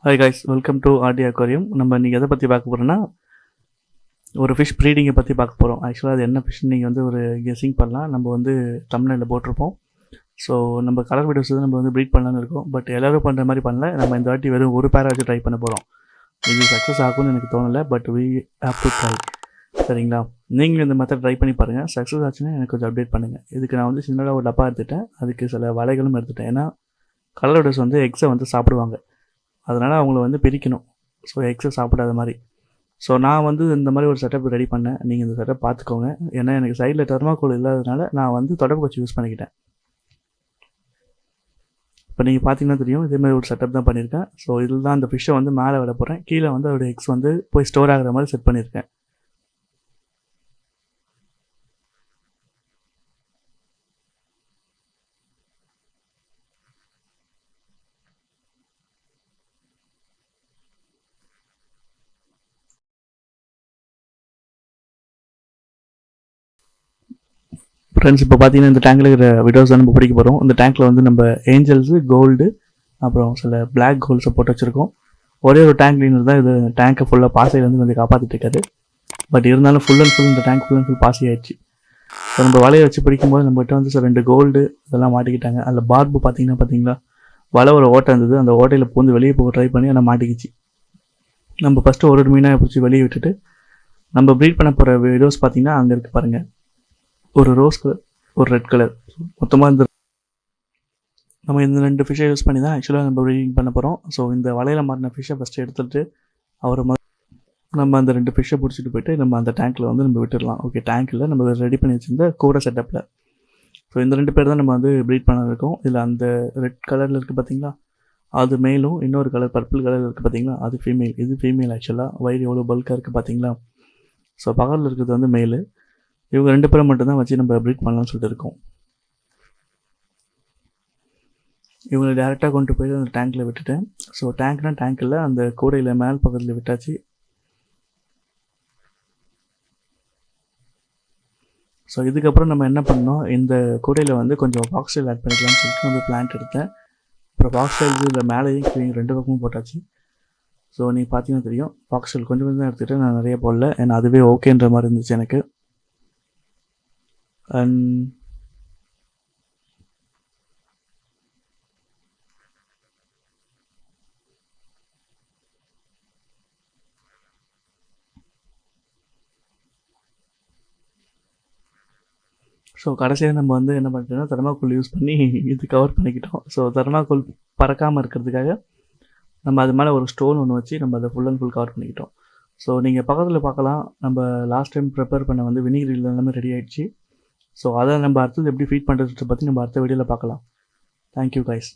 Hi guys, welcome to RT Aquarium. நம்ம இன்றைக்கி எதை பற்றி பார்க்க போகிறோன்னா, ஒரு ஃபிஷ் ப்ரீடிங்கை பற்றி பார்க்க போகிறோம். ஆக்சுவலாக அது என்ன ஃபிஷ்னு நீங்கள் வந்து ஒரு கெஸ்ஸிங் பண்ணலாம். நம்ம வந்து தம்ப்நெயிலில் போட்டிருப்போம். ஸோ நம்ம கலர் வீடியோஸ் நம்ம வந்து ப்ரீட் பண்ணலான்னு இருக்கோம். பட் எல்லோரும் பண்ணுற மாதிரி பண்ணல. நம்ம இந்த வாட்டி வெறும் ஒரு பேரை வச்சு ட்ரை பண்ண போகிறோம். இது சக்ஸஸ் ஆகும்னு எனக்கு தோணலை, but we have to try. சரிங்களா? நீங்களும் இந்த மெத்தட் ட்ரை பண்ணி பாருங்கள். சக்ஸஸ் ஆச்சுன்னா எனக்கு கொஞ்சம் அப்டேட் பண்ணுங்கள். இதுக்கு நான் வந்து சின்னதாக ஒரு டப்பா எடுத்துட்டேன். அதுக்கு சில வலைகளும் எடுத்துட்டேன். ஏன்னா கலர் வீடியோஸ் வந்து எக்ஸை வந்து சாப்பிடுவாங்க. அதனால் அவங்கள வந்து பிரிக்கணும். ஸோ எக்ஸை சாப்பிடாத மாதிரி. ஸோ நான் வந்து இந்த மாதிரி ஒரு செட்டப் ரெடி பண்ணேன். நீங்கள் இந்த செட்டப் பார்த்துக்கோங்க. ஏன்னா எனக்கு சைடில் தெர்மாக்கோல் இல்லாததுனால நான் வந்து தொடர்பு வச்சு யூஸ் பண்ணிக்கிட்டேன். இப்போ நீங்கள் பார்த்தீங்கன்னா தெரியும், இதேமாதிரி ஒரு செட்டப் தான் பண்ணியிருக்கேன். ஸோ இதில் தான் அந்த ஃபிஷ்ஷை வந்து மேலே விட போகிறேன். கீழே வந்து அதோடய எக்ஸ் வந்து போய் ஸ்டோர் ஆகிற மாதிரி செட் பண்ணியிருக்கேன். ஃப்ரெண்ட்ஸ், இப்போ பார்த்தீங்கன்னா இந்த டேங்கில் இருக்கிற வீடியோஸ் தான் நம்ம பிடிக்க போகிறோம். இந்த டேங்க்கில் வந்து நம்ம ஏஞ்சல்ஸு, கோல்டு, அப்புறம் சில பிளாக் கோல்ஸை போட்டு வச்சுருக்கோம். ஒரே ஒரு டேங்க் கிளீனர் தான் இது டேங்க்கை ஃபுல்லாக பாசையிலேருந்து கொஞ்சம் காப்பாற்றிட்டு இருக்காரு. பட் இருந்தாலும் ஃபுல் அண்ட் ஃபுல் இந்த டேங்க் ஃபுல் அண்ட் ஃபுல் பாசி ஆயிடுச்சு. ஸோ நம்ம வலையை வச்சு பிடிக்கும்போது நம்மகிட்ட வந்து சார் 2 கோல்டு இதெல்லாம் மாட்டிக்கிட்டாங்க. அதில் பார்பு பார்த்தீங்களா வலை ஒரு ஓட்டை இருந்தது. அந்த ஓட்டையில் பூந்து வெளியே போக ட்ரை பண்ணி அதை மாட்டிக்கிச்சு. நம்ம ஃபஸ்ட்டு ஒரு மீனாக பிடிச்சி வெளியே விட்டுட்டு நம்ம ப்ரீட் பண்ண போகிற வீடியோஸ் பார்த்தீங்கன்னா அங்கே இருக்குது பாருங்கள். ஒரு ரோஸ் கலர், ஒரு ரெட் கலர், மொத்தமாக நம்ம இந்த 2 ஃபிஷ்ஷை யூஸ் பண்ணி தான் ஆக்சுவலாக நம்ம ப்ரீடிங் பண்ண போகிறோம். ஸோ இந்த வலையில் மாறின ஃபிஷ்ஷை ஃபஸ்ட்டு எடுத்துகிட்டு நம்ம அந்த 2 ஃபிஷ்ஷை பிடிச்சிட்டு போயிட்டு நம்ம அந்த டேங்க்கில் வந்து நம்ம விட்டுடலாம். ஓகே, டேங்க்கில் நம்ம ரெடி பண்ணி வச்சுருந்த கூட செட்டப்பில். ஸோ இந்த 2 பேர் தான் நம்ம வந்து ப்ரீட் பண்ண இருக்கோம். இதில் அந்த ரெட் கலரில் இருக்குது பார்த்தீங்களா, அது மேலும், இன்னொரு கலர் பர்பிள் கலர் இருக்குது பார்த்தீங்களா, அது ஃபீமேல். இது ஃபீமேல். ஆக்சுவலாக வயிறு எவ்வளோ பல்காக இருக்குது பார்த்தீங்களா. ஸோ பகலில் இருக்கிறது வந்து மேலு. இவங்க 2 பேரை மட்டும்தான் வச்சு நம்ம ப்ரீட் பண்ணலாம்னு சொல்லிட்டு இருக்கோம். இவங்களை டேரெக்டாக கொண்டு போய் அந்த டேங்க்கில் விட்டுட்டேன். ஸோ டேங்க்கில் அந்த கூடையில் மேல் பக்கத்தில் விட்டாச்சு. ஸோ இதுக்கப்புறம் நம்ம என்ன பண்ணோம், இந்த கூடையில் வந்து கொஞ்சம் பாக்ஸ்டைல் ஆட் பண்ணிக்கலாம்னு சொல்லிட்டு நம்ம பிளான்ட் எடுத்தேன். அப்புறம் பாக்ஸ்டைல் இதில் மேலேயும் கீழே 2 பக்கமும் போட்டாச்சு. ஸோ நீங்கள் பார்த்தீங்கன்னா தெரியும், பாக்ஸ்டைல் கொஞ்சம் தான் எடுத்துகிட்டு நான் நிறைய போடல. ஏன்னா அதுவே ஓகேன்ற மாதிரி இருந்துச்சு எனக்கு. அண்ட் ஸோ கடைசியாக நம்ம வந்து என்ன பண்ணிட்டோம்னா தெர்மாக்கோல் யூஸ் பண்ணி இது கவர் பண்ணிக்கிட்டோம். ஸோ தெர்மாக்கோல் பறக்காமல் இருக்கிறதுக்காக நம்ம அது மேலே ஒரு ஸ்டோன் ஒன்று வச்சு நம்ம அதை ஃபுல் அண்ட் ஃபுல் கவர் பண்ணிக்கிட்டோம். ஸோ நீங்கள் பக்கத்தில் பார்க்கலாம், நம்ம லாஸ்ட் டைம் ப்ரிப்பேர் பண்ண வந்து வினிகர் எல்லாமே ரெடி ஆகிடுச்சு. ஸோ அதை நம்ம அடுத்தது எப்படி ஃபீட் பண்ணுறதை பற்றி நம்ம அடுத்த வீடியோவில் பார்க்கலாம். Thank you guys.